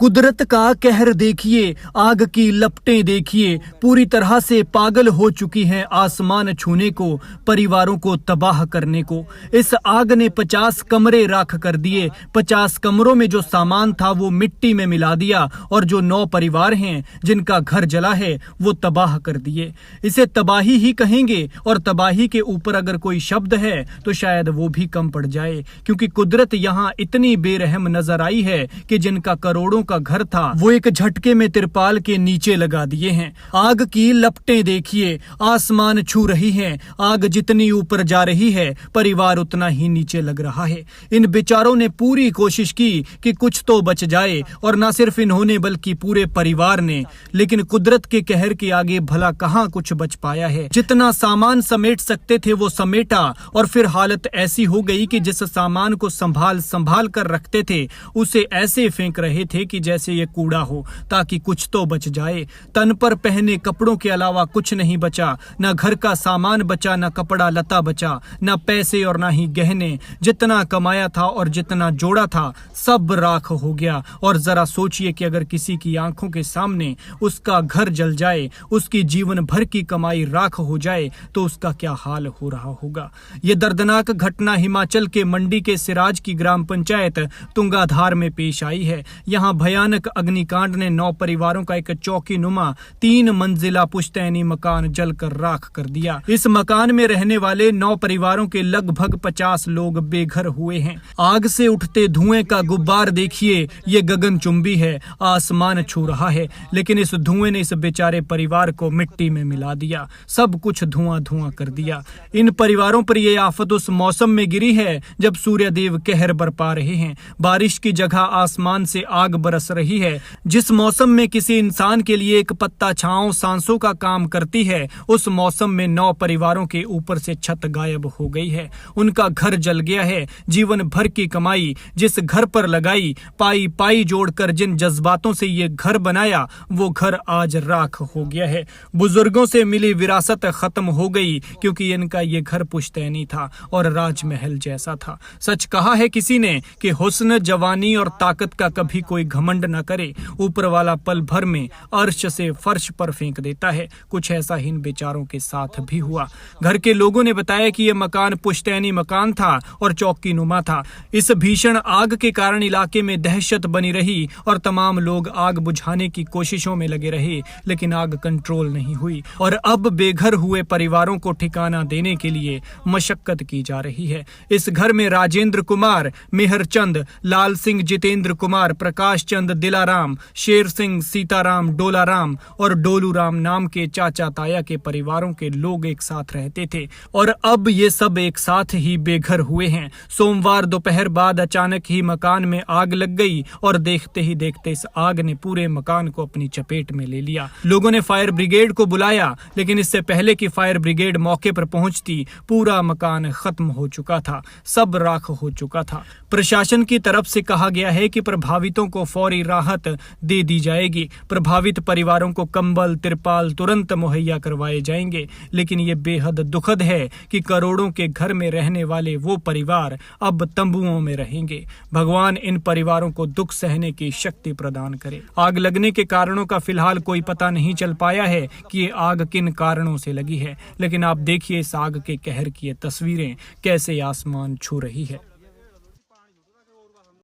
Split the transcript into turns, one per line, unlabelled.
कुदरत का कहर देखिए, आग की लपटें देखिए, पूरी तरह से पागल हो चुकी हैं आसमान छूने को, परिवारों को तबाह करने को। इस आग ने 50 कमरे राख कर दिए। 50 कमरों में जो सामान था वो मिट्टी में मिला दिया और जो 9 परिवार हैं जिनका घर जला है वो तबाह कर दिए। इसे तबाही ही कहेंगे और तबाही के ऊपर अगर कोई शब्द है तो शायद वो भी कम पड़ जाए, क्योंकि कुदरत यहाँ इतनी बेरहम नजर आई है कि जिनका करोड़ों का घर था वो एक झटके में तिरपाल के नीचे लगा दिए हैं। आग की लपटें देखिए, आसमान छू रही हैं। आग जितनी ऊपर जा रही है परिवार उतना ही नीचे लग रहा है। इन बेचारों ने पूरी कोशिश की कि कुछ तो बच जाए, और न सिर्फ इन्होंने बल्कि पूरे परिवार ने, लेकिन कुदरत के कहर के आगे भला कहाँ कुछ बच पाया है। जितना सामान समेट सकते थे वो समेटा, और फिर हालत ऐसी हो गई कि जिस सामान को संभाल संभाल कर रखते थे उसे ऐसे फेंक रहे थे कि जैसे ये कूड़ा हो, ताकि कुछ तो बच जाए। तन पर पहने कपड़ों के अलावा कुछ नहीं बचा, न घर का सामान बचा, न कपड़ा लता बचा, न पैसे और न ही गहने। जितना कमाया था और जितना जोड़ा था सब राख हो गया। और जरा सोचिए कि अगर किसी की आंखों के सामने उसका घर जल जाए, उसकी जीवन भर की कमाई राख हो जाए तो उसका क्या हाल हो रहा होगा। ये दर्दनाक घटना हिमाचल के मंडी के सिराज की ग्राम पंचायत तुंगाधार में पेश आई है। यहाँ भयानक अग्निकांड ने 9 परिवारों का एक चौकी नुमा 3 मंजिला पुश्तैनी मकान जलकर राख कर दिया। इस मकान में रहने वाले 9 परिवारों के लगभग 50 लोग बेघर हुए हैं। आग से उठते धुएं का गुब्बार देखिए, ये गगनचुंबी है, आसमान छू रहा है, लेकिन इस धुएं ने इस बेचारे परिवार को मिट्टी में मिला दिया, सब कुछ धुआं धुआं कर दिया। इन परिवारों पर यह आफत उस मौसम में गिरी है जब सूर्यदेव कहर बरपा रहे हैं। बारिश की जगह आसमान से आग बरस रही है। जिस मौसम में किसी इंसान के लिए एक पत्ता छांव सांसों का काम करती है, उस मौसम में 9 परिवारों के ऊपर से छत गायब हो गई है। उनका घर जल गया है। जीवन भर की कमाई जिस घर पर लगाई, पाई पाई जोड़कर जिन जज्बातों से ये घर बनाया, वो घर आज राख हो गया है। बुजुर्गों से मिली विरासत खत्म हो गई, क्योंकि इनका ये घर पुश्तैनी था और राजमहल जैसा था। सच कहा है किसी ने कि हुस्न, जवानी और ताकत का कभी कोई घमंड न करे, ऊपर वाला पल भर में अर्श से फर्श पर फेंक देता है। कुछ ऐसा इन बेचारों के साथ भी हुआ। घर के लोगों ने बताया कि यह मकान पुश्तैनी मकान था और चौकी नुमा था। इस भीषण आग के कारण इलाके में दहशत बनी रही और तमाम लोग आग बुझाने की कोशिशों में लगे रहे, लेकिन आग कंट्रोल नहीं हुई और अब बेघर हुए परिवारों को ठिकाना देने के लिए मशक्कत की जा रही है। इस घर में राजेंद्र कुमार, मेहर चंद, लाल सिंह, जितेंद्र कुमार, प्रकाश चंद, दिलाराम, शेर सिंह, सीताराम, डोलाराम और डोलूराम नाम के चाचा ताया के परिवारों के लोग एक साथ रहते थे, और अब ये सब एक साथ ही बेघर हुए हैं। सोमवार दोपहर बाद अचानक ही मकान में आग लग गई और देखते ही देखते इस आग ने पूरे मकान को अपनी चपेट में ले लिया। लोगों ने फायर ब्रिगेड को बुलाया, लेकिन इससे पहले कि फायर ब्रिगेड मौके पर पहुंचती पूरा मकान खत्म हो चुका था, सब राख हो चुका था। प्रशासन की तरफ से कहा गया है कि प्रभावितों को फौरी राहत दे दी जाएगी। प्रभावित परिवारों को कंबल, तिरपाल तुरंत मुहैया करवाए जाएंगे, लेकिन ये बेहद दुखद है कि करोड़ों के घर में रहने वाले वो परिवार अब तंबुओं में रहेंगे। भगवान इन परिवारों को दुख सहने की शक्ति प्रदान करे। आग लगने के कारणों का फिलहाल कोई पता नहीं चल पाया है कि ये आग किन कारणों से लगी है, लेकिन आप देखिए इस आग के कहर की ये तस्वीरें कैसे आसमान छू रही है।